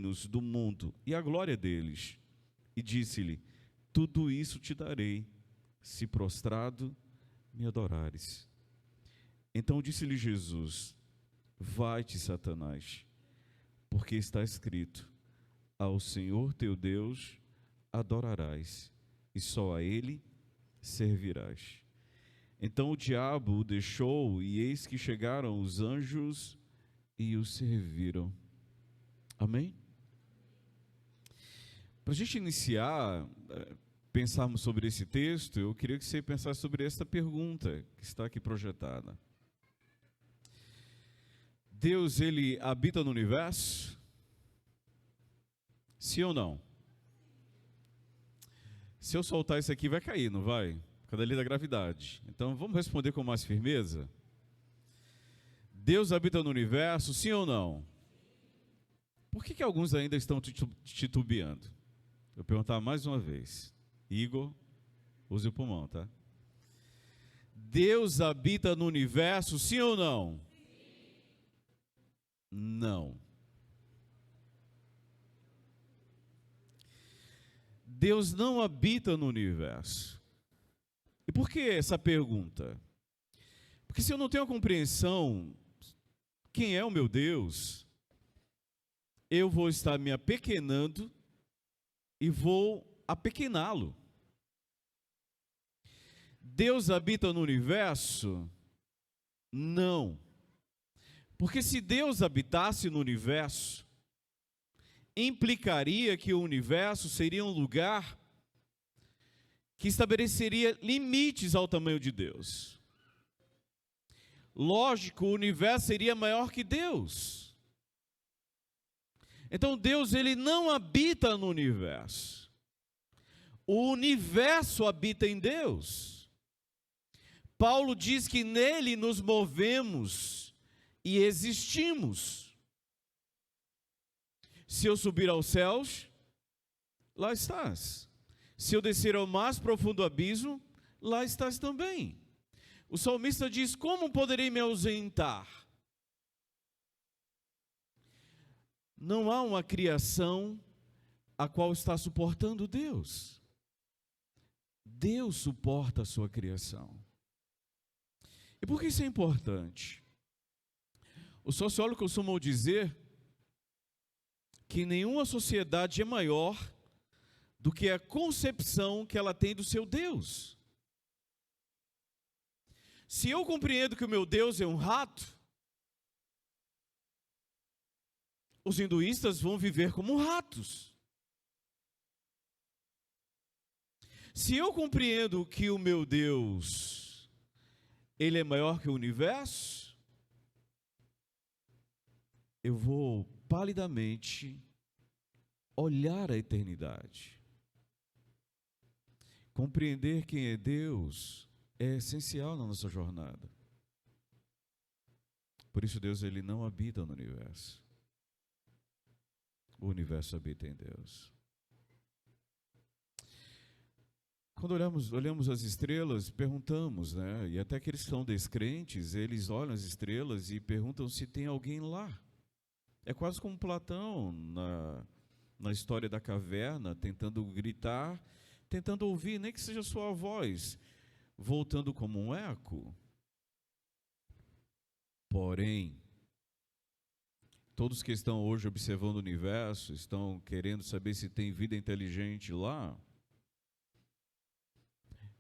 reinos do mundo e a glória deles. E disse-lhe: tudo isso te darei, se prostrado me adorares. Então disse-lhe Jesus: vai-te, Satanás, porque está escrito: ao Senhor teu Deus adorarás, e só a Ele servirás. Então o diabo o deixou, e eis que chegaram os anjos e o serviram. Amém? Para a gente iniciar, pensarmos sobre esse texto, eu queria que você pensasse sobre esta pergunta que está aqui projetada. Deus, Ele habita no universo? Sim ou não? Se eu soltar isso aqui vai cair, não vai? Por causa da lei da gravidade. Então vamos responder com mais firmeza? Deus habita no universo, sim ou não? Por que alguns ainda estão titubeando? Eu vou perguntar mais uma vez. Igor, use o pulmão, tá? Deus habita no universo, sim ou não? Não. Deus não habita no universo. E por que essa pergunta? Porque se eu não tenho a compreensão quem é o meu Deus, eu vou estar me apequenando e vou apequená-lo. Deus habita no universo? Não. Porque se Deus habitasse no universo, implicaria que o universo seria um lugar que estabeleceria limites ao tamanho de Deus. Lógico, o universo seria maior que Deus. Então Deus, Ele não habita no universo. O universo habita em Deus. Paulo diz que nele nos movemos e existimos. Se eu subir aos céus, lá estás. Se eu descer ao mais profundo abismo, lá estás também. O salmista diz: como poderei me ausentar? Não há uma criação a qual está suportando Deus. Deus suporta a sua criação. E por que isso é importante? Os sociólogos costumam dizer que nenhuma sociedade é maior do que a concepção que ela tem do seu Deus. Se eu compreendo que o meu Deus é um rato, os hinduístas vão viver como ratos. Se eu compreendo que o meu Deus, Ele é maior que o universo, eu vou palidamente olhar a eternidade. Compreender quem é Deus é essencial na nossa jornada. Por isso Deus, Ele não habita no universo. O universo habita em Deus. Quando olhamos as estrelas, perguntamos, né? E até aqueles que são descrentes, eles olham as estrelas e perguntam se tem alguém lá. É quase como Platão na história da caverna, tentando gritar, tentando ouvir, nem que seja sua voz, voltando como um eco. Porém, todos que estão hoje observando o universo, estão querendo saber se tem vida inteligente lá.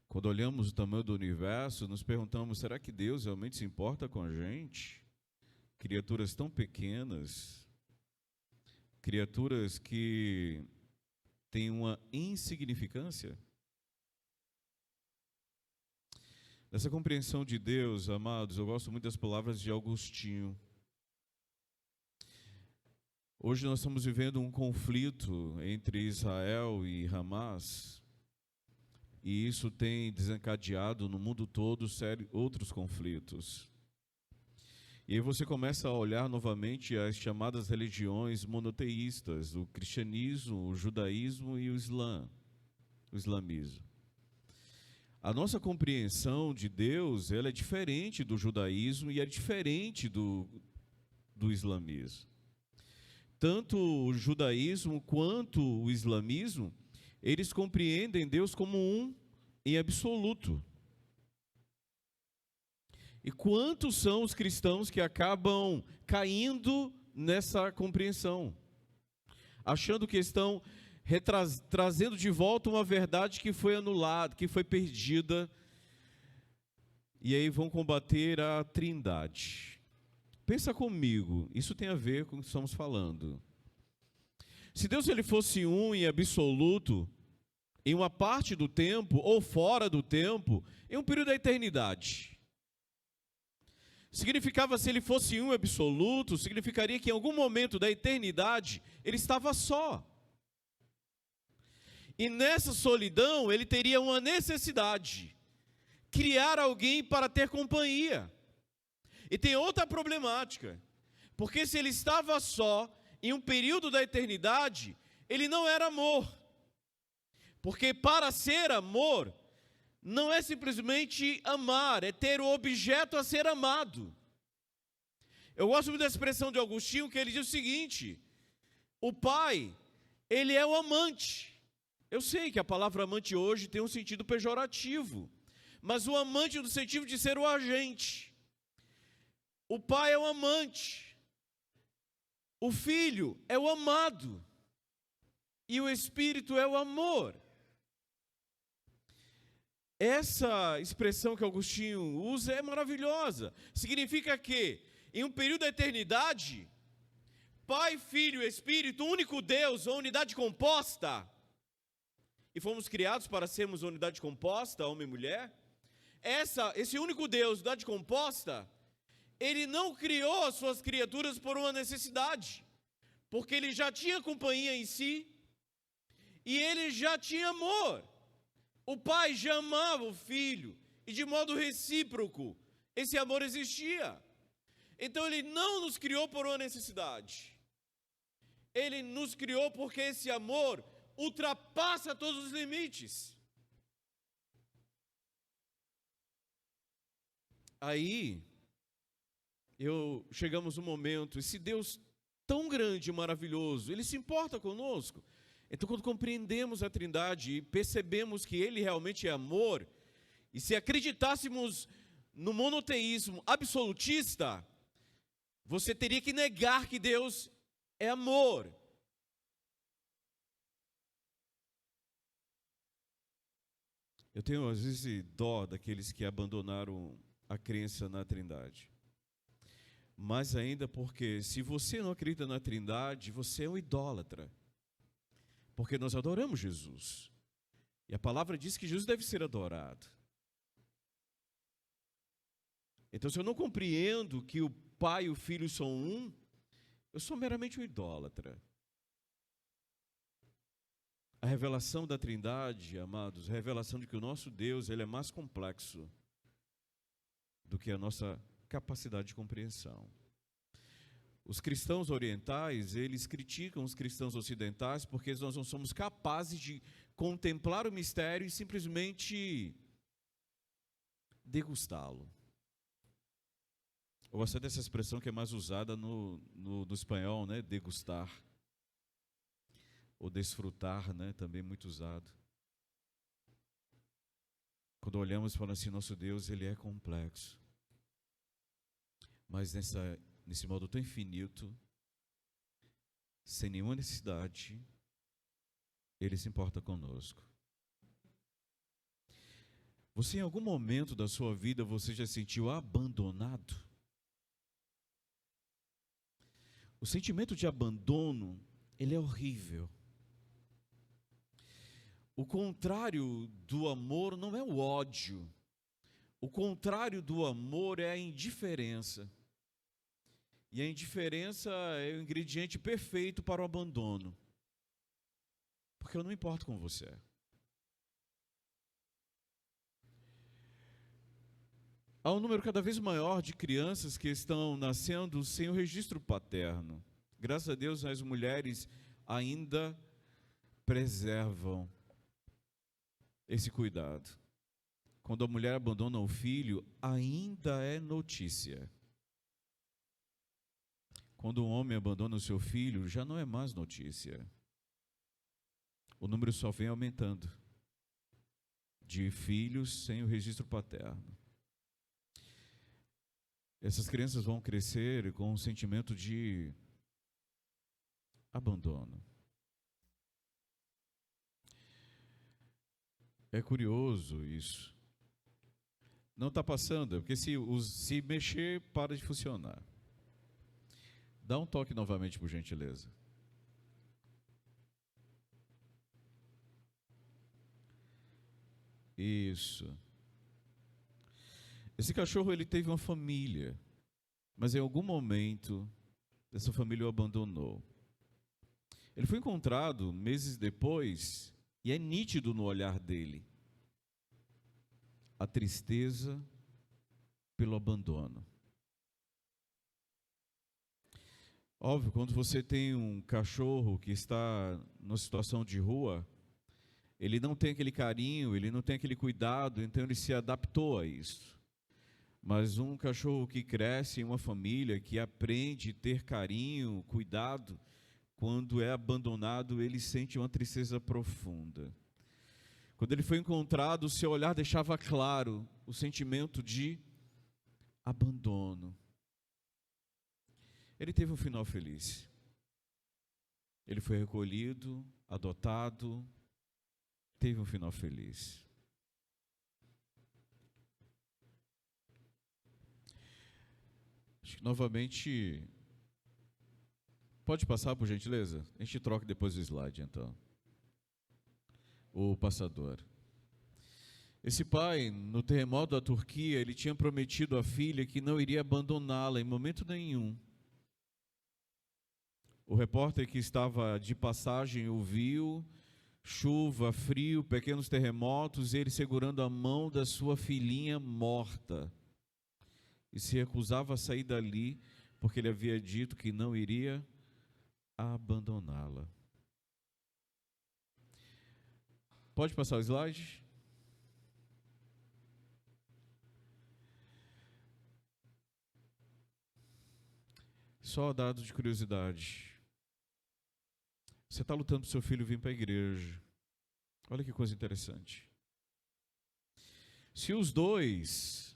Quando olhamos o tamanho do universo, nos perguntamos, será que Deus realmente se importa com a gente? Criaturas tão pequenas, criaturas que têm uma insignificância. Nessa compreensão de Deus, amados, eu gosto muito das palavras de Agostinho. Hoje nós estamos vivendo um conflito entre Israel e Hamas, e isso tem desencadeado no mundo todo outros conflitos. E aí você começa a olhar novamente as chamadas religiões monoteístas, o cristianismo, o judaísmo e o islamismo. A nossa compreensão de Deus, ela é diferente do judaísmo e é diferente do islamismo. tanto o judaísmo quanto o islamismo, eles compreendem Deus como um em absoluto. E quantos são os cristãos que acabam caindo nessa compreensão, achando que estão trazendo de volta uma verdade que foi anulada, que foi perdida, e aí vão combater a Trindade. Pensa comigo, isso tem a ver com o que estamos falando. Se Deus ele fosse um em absoluto, em uma parte do tempo ou fora do tempo, em um período da eternidade, significava, se ele fosse um absoluto, significaria que em algum momento da eternidade ele estava só. E nessa solidão ele teria uma necessidade, criar alguém para ter companhia. E tem outra problemática, porque se ele estava só em um período da eternidade, ele não era amor. Porque para ser amor, não é simplesmente amar, é ter o objeto a ser amado. Eu gosto muito da expressão de Agostinho, que ele diz o seguinte: o pai, ele é o amante. Eu sei que a palavra amante hoje tem um sentido pejorativo, mas o amante no sentido de ser o agente. O pai é o amante, o filho é o amado, e o Espírito é o amor. Essa expressão que Agostinho usa é maravilhosa. Significa que, em um período da eternidade, Pai, Filho e Espírito, único Deus, ou unidade composta, e fomos criados para sermos unidade composta, homem e mulher, esse único Deus, unidade composta, ele não criou as suas criaturas por uma necessidade, porque ele já tinha companhia em si, e ele já tinha amor. O pai já amava o filho, e de modo recíproco, esse amor existia. Então ele não nos criou por uma necessidade, ele nos criou porque esse amor ultrapassa todos os limites. Aí, chegamos no momento, esse Deus tão grande e maravilhoso, ele se importa conosco. Então, quando compreendemos a Trindade e percebemos que ele realmente é amor, e se acreditássemos no monoteísmo absolutista, você teria que negar que Deus é amor. Eu tenho, às vezes, dó daqueles que abandonaram a crença na Trindade. Mais ainda porque, se você não acredita na Trindade, você é um idólatra. Porque nós adoramos Jesus. E a palavra diz que Jesus deve ser adorado. Então, se eu não compreendo que o Pai e o Filho são um, eu sou meramente um idólatra. A revelação da Trindade, amados, a revelação de que o nosso Deus, ele é mais complexo do que a nossa capacidade de compreensão. Os cristãos orientais, eles criticam os cristãos ocidentais porque nós não somos capazes de contemplar o mistério e simplesmente degustá-lo. Eu gosto dessa expressão que é mais usada no espanhol, né? Degustar. Ou desfrutar, né? Também muito usado. Quando olhamos e falamos assim, nosso Deus, ele é complexo. Mas nesse modo tão infinito, sem nenhuma necessidade, ele se importa conosco. Você, em algum momento da sua vida, você já se sentiu abandonado? O sentimento de abandono, ele é horrível. O contrário do amor não é o ódio. O contrário do amor é a indiferença. E a indiferença é o ingrediente perfeito para o abandono. Porque eu não me importo com você. Há um número cada vez maior de crianças que estão nascendo sem o registro paterno. Graças a Deus, as mulheres ainda preservam esse cuidado. Quando a mulher abandona o filho, ainda é notícia. quando um homem abandona o seu filho, já não é mais notícia. O número só vem aumentando de filhos sem o registro paterno. Essas crianças vão crescer com um sentimento de abandono. É curioso isso. Não está passando, porque se mexer, para de funcionar. Dá um toque novamente, por gentileza. Isso. Esse cachorro, ele teve uma família, mas em algum momento essa família o abandonou. Ele foi encontrado meses depois e é nítido no olhar dele a tristeza pelo abandono. Óbvio, quando você tem um cachorro que está numa situação de rua, ele não tem aquele carinho, ele não tem aquele cuidado, então ele se adaptou a isso. Mas um cachorro que cresce em uma família, que aprende a ter carinho, cuidado, quando é abandonado, ele sente uma tristeza profunda. Quando ele foi encontrado, o seu olhar deixava claro o sentimento de abandono. Ele teve um final feliz. Ele foi recolhido, adotado, teve um final feliz. Acho que novamente, pode passar por gentileza? A gente troca depois o slide então. O passador. Esse pai, no terremoto da Turquia, ele tinha prometido à filha que não iria abandoná-la em momento nenhum. O repórter que estava de passagem ouviu chuva, frio, pequenos terremotos, e ele segurando a mão da sua filhinha morta. E se recusava a sair dali, porque ele havia dito que não iria abandoná-la. Pode passar o slide? Só dado de curiosidade. Você está lutando para o seu filho vir para a igreja. Olha que coisa interessante. Se os dois,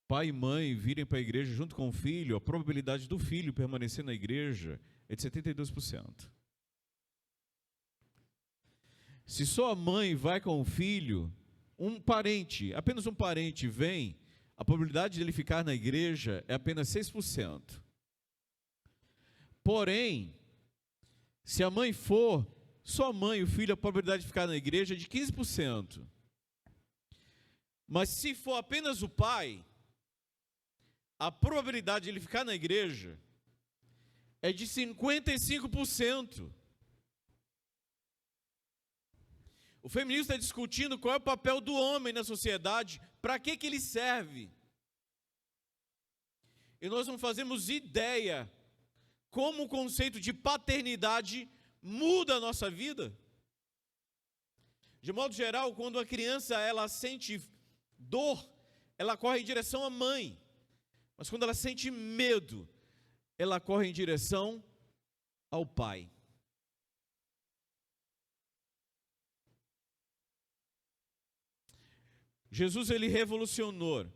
pai e mãe, virem para a igreja junto com o filho, a probabilidade do filho permanecer na igreja é de 72%. Se só a mãe vai com o filho, um parente, apenas um parente vem, a probabilidade de ele ficar na igreja é apenas 6%. Porém, se a mãe for, só a mãe e o filho, a probabilidade de ficar na igreja é de 15%. Mas se for apenas o pai, a probabilidade de ele ficar na igreja é de 55%. O feminismo está discutindo qual é o papel do homem na sociedade, para que ele serve. E nós não fazemos ideia como o conceito de paternidade muda a nossa vida. De modo geral, quando a criança ela sente dor, ela corre em direção à mãe. Mas quando ela sente medo, ela corre em direção ao pai. Jesus, ele revolucionou.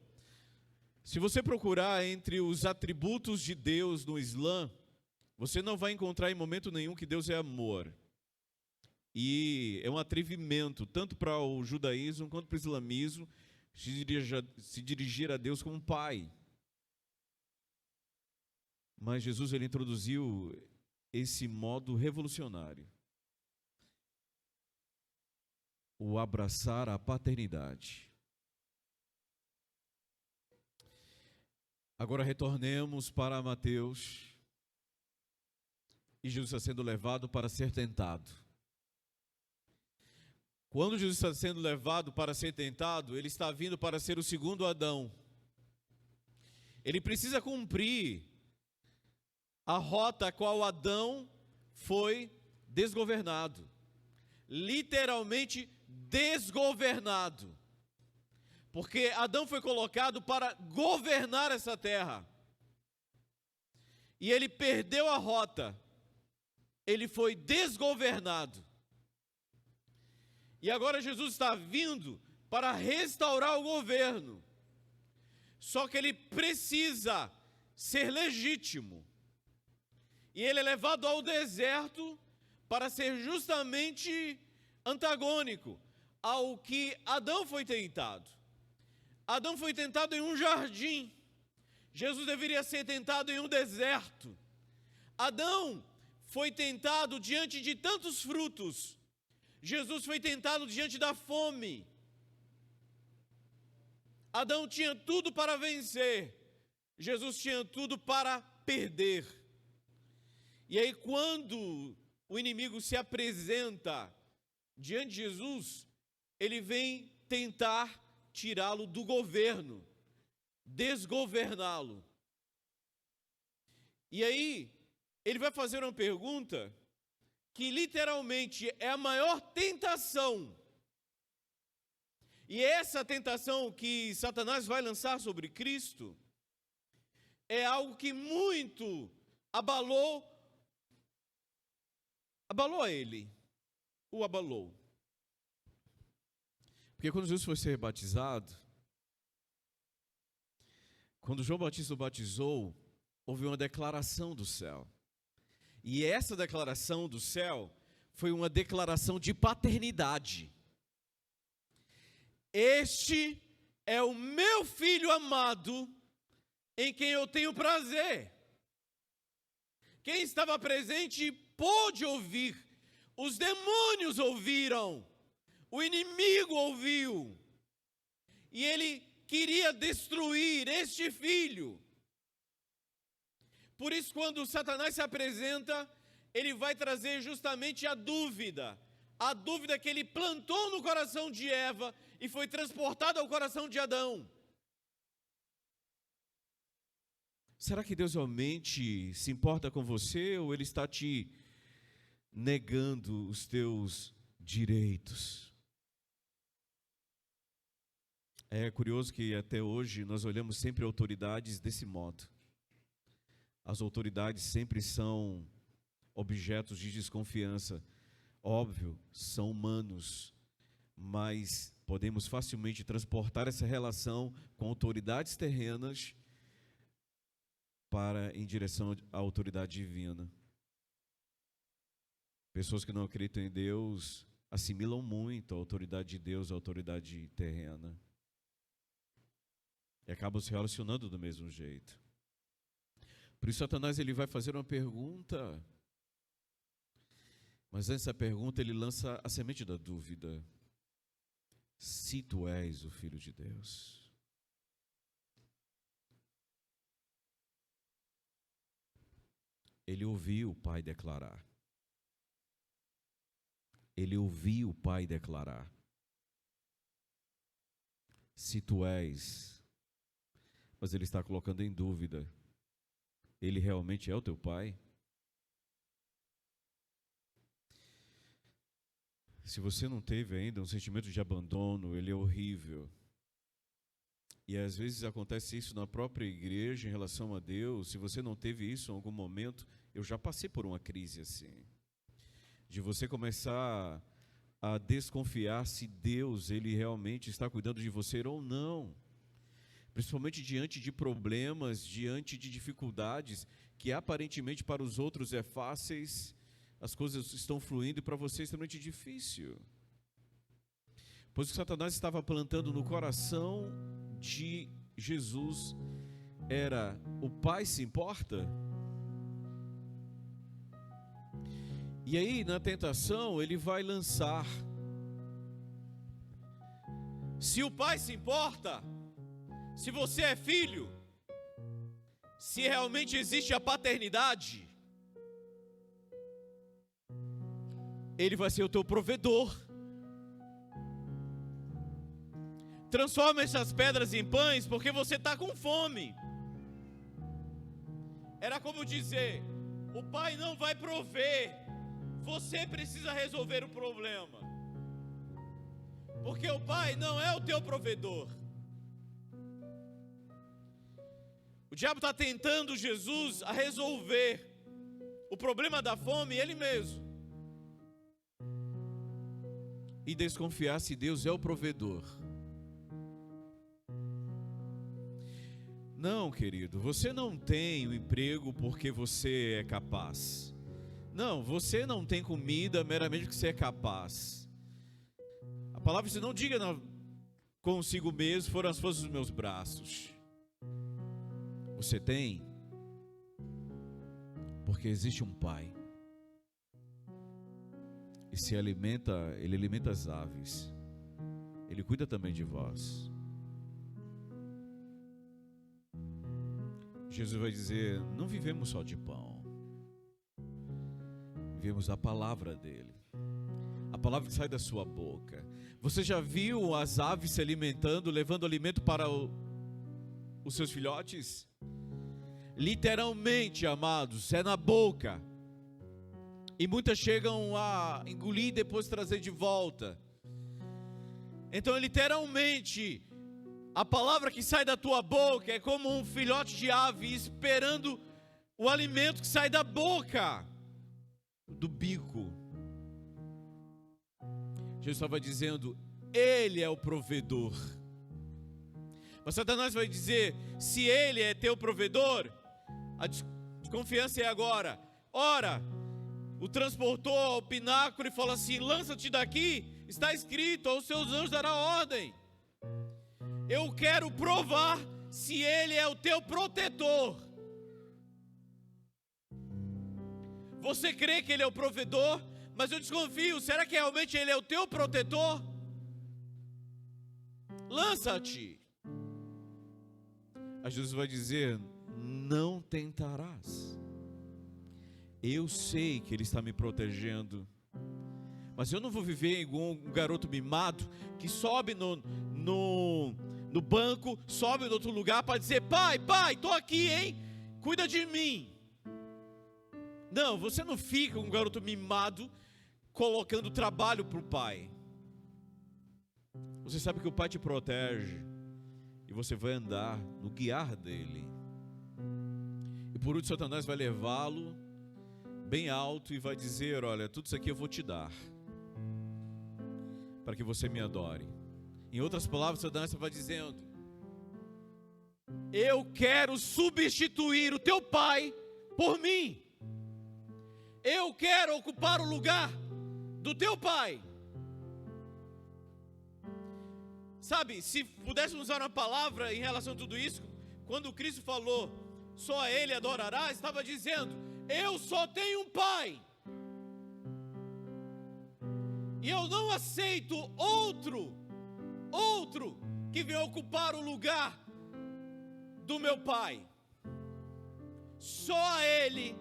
Se você procurar entre os atributos de Deus no Islã, você não vai encontrar em momento nenhum que Deus é amor. E é um atrevimento, tanto para o judaísmo quanto para o islamismo, se dirigir a Deus como um pai. Mas Jesus, ele introduziu esse modo revolucionário. O abraçar a paternidade. Agora retornemos para Mateus. E Jesus está sendo levado para ser tentado. Quando Jesus está sendo levado para ser tentado, ele está vindo para ser o segundo Adão. Ele precisa cumprir a rota a qual Adão foi desgovernado. Literalmente desgovernado. Porque Adão foi colocado para governar essa terra. e ele perdeu a rota, ele foi desgovernado. E agora Jesus está vindo para restaurar o governo. Só que ele precisa ser legítimo. E ele é levado ao deserto para ser justamente antagônico ao que Adão foi tentado. Adão foi tentado em um jardim. Jesus deveria ser tentado em um deserto. Adão foi tentado diante de tantos frutos. Jesus foi tentado diante da fome. Adão tinha tudo para vencer. Jesus tinha tudo para perder. E aí, quando o inimigo se apresenta diante de Jesus, ele vem tentar tirá-lo do governo, desgoverná-lo. E aí, ele vai fazer uma pergunta que literalmente é a maior tentação. E essa tentação que Satanás vai lançar sobre Cristo é algo que muito abalou a ele, o abalou. Porque quando Jesus foi ser batizado, quando João Batista o batizou, houve uma declaração do céu. E essa declaração do céu foi uma declaração de paternidade. Este é o meu filho amado, em quem eu tenho prazer. Quem estava presente pôde ouvir. Os demônios ouviram. O inimigo ouviu. E ele queria destruir este filho. Por isso, quando Satanás se apresenta, ele vai trazer justamente a dúvida que ele plantou no coração de Eva e foi transportada ao coração de Adão. Será que Deus realmente se importa com você ou Ele está te negando os teus direitos? É curioso que até hoje nós olhamos sempre autoridades desse modo. As autoridades sempre são objetos de desconfiança. Óbvio, são humanos, mas podemos facilmente transportar essa relação com autoridades terrenas em direção à autoridade divina. Pessoas que não acreditam em Deus assimilam muito a autoridade de Deus à autoridade terrena. E acabam se relacionando do mesmo jeito. Por isso Satanás ele vai fazer uma pergunta, mas nessa pergunta ele lança a semente da dúvida. Se tu és o Filho de Deus. Ele ouviu o Pai declarar. Ele ouviu o Pai declarar. Se tu és, mas ele está colocando em dúvida. Ele realmente é o teu Pai? Se você não teve ainda um sentimento de abandono, ele é horrível. E às vezes acontece isso na própria igreja em relação a Deus. Se você não teve isso em algum momento, eu já passei por uma crise assim. De você começar a desconfiar se Deus ele realmente está cuidando de você ou não. Principalmente diante de problemas, diante de dificuldades que aparentemente para os outros é fáceis, as coisas estão fluindo e para você é extremamente difícil. Pois o que Satanás estava plantando no coração de Jesus era: o Pai se importa? E aí, na tentação, ele vai lançar: se o Pai se importa, se você é filho, se realmente existe a paternidade, Ele vai ser o teu provedor. Transforma essas pedras em pães porque você está com fome. Era como dizer: o Pai não vai prover, você precisa resolver o problema. Porque o Pai não é o teu provedor. O diabo está tentando Jesus a resolver o problema da fome ele mesmo. E desconfiar se Deus é o provedor. Não, querido, você não tem o emprego porque você é capaz. Não, você não tem comida meramente porque você é capaz. A palavra diz: não diga consigo mesmo, foram as forças dos meus braços. Você tem porque existe um Pai. E se alimenta, Ele alimenta as aves. Ele cuida também de vós. Jesus vai dizer: não vivemos só de pão, vivemos a palavra dele, a palavra que sai da sua boca. Você já viu as aves se alimentando, levando alimento para os seus filhotes? Literalmente, amados, é na boca. E muitas chegam a engolir e depois trazer de volta. Então, literalmente, a palavra que sai da tua boca é como um filhote de ave esperando o alimento que sai da boca, do bico. Jesus estava dizendo: Ele é o provedor. Mas Satanás vai dizer: se Ele é teu provedor, a desconfiança é agora. Ora, o transportou ao pináculo e falou assim: lança-te daqui, está escrito, aos seus anjos dará ordem. Eu quero provar se Ele é o teu protetor. Você crê que Ele é o provedor, mas eu desconfio, será que realmente Ele é o teu protetor? Lança-te. Aí Jesus vai dizer: não tentarás. Eu sei que Ele está me protegendo, mas eu não vou viver igual um garoto mimado que sobe no banco, sobe em outro lugar para dizer: pai, estou aqui, hein? Cuida de mim. Não, você não fica um garoto mimado colocando trabalho para o pai. Você sabe que o pai te protege e você vai andar no guiar dele. E por último, Satanás vai levá-lo bem alto e vai dizer: olha, tudo isso aqui eu vou te dar para que você me adore. Em outras palavras, Satanás vai dizendo: eu quero substituir o teu pai por mim. Eu quero ocupar o lugar do teu pai. Sabe, se pudéssemos usar uma palavra em relação a tudo isso, quando Cristo falou: só a Ele adorará, estava dizendo: eu só tenho um pai. E eu não aceito outro que venha ocupar o lugar do meu pai. Só a Ele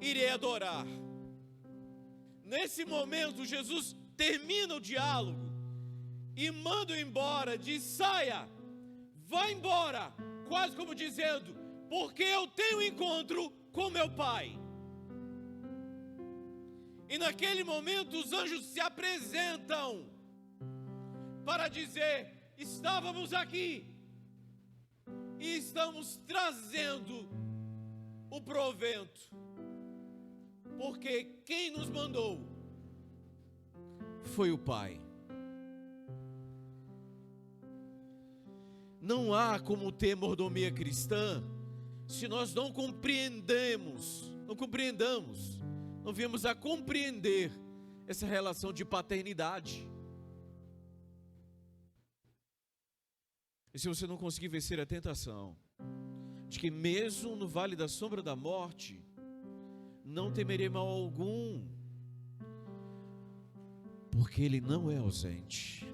irei adorar. Nesse momento, Jesus termina o diálogo e manda embora, diz: saia, vá embora, quase como dizendo: porque eu tenho encontro com meu pai. E naquele momento os anjos se apresentam para dizer: estávamos aqui e estamos trazendo o provento, porque quem nos mandou foi o Pai. Não há como ter mordomia cristã se nós não compreendamos, não viemos a compreender essa relação de paternidade. E se você não conseguir vencer a tentação de que mesmo no vale da sombra da morte não temerei mal algum, porque Ele não é ausente.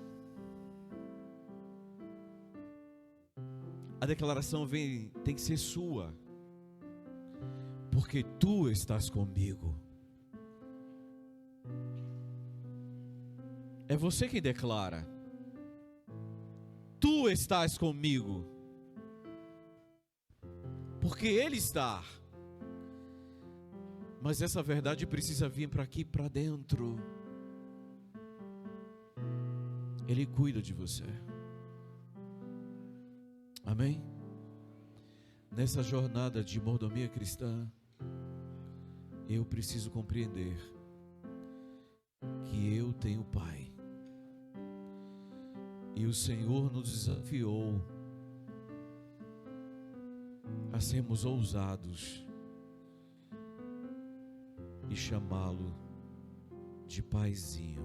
A declaração tem que ser sua, porque Tu estás comigo. É você quem declara: Tu estás comigo, porque Ele está. Mas essa verdade precisa vir para aqui, para dentro. Ele cuida de você. Amém? Nessa jornada de mordomia cristã, eu preciso compreender que eu tenho Pai. E o Senhor nos desafiou a sermos ousados e chamá-lo de Paizinho.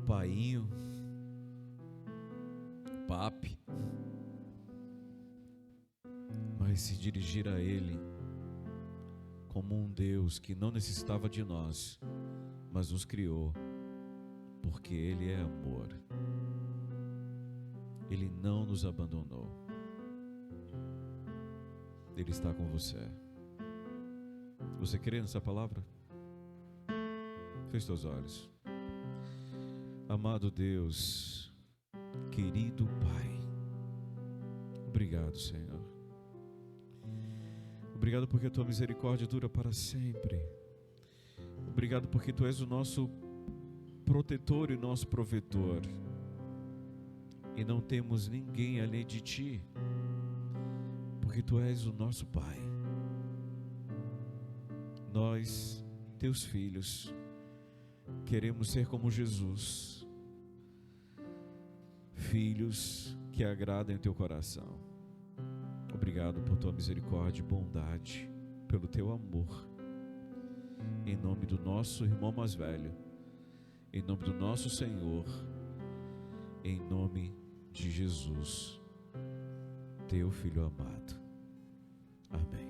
Painho, papi, mas se dirigir a Ele como um Deus que não necessitava de nós, mas nos criou, porque Ele é amor. Ele não nos abandonou. Ele está com você. Você crê nessa palavra? Feche seus olhos. Amado Deus, querido Pai, obrigado, Senhor. Obrigado porque a Tua misericórdia dura para sempre. Obrigado porque Tu és o nosso protetor e nosso provedor. E não temos ninguém além de Ti, porque Tu és o nosso Pai. Nós, Teus filhos, queremos ser como Jesus, filhos que agradem o Teu coração. Obrigado por Tua misericórdia e bondade, pelo Teu amor. Em nome do nosso irmão mais velho, em nome do nosso Senhor, em nome de Jesus, Teu Filho amado. Amém.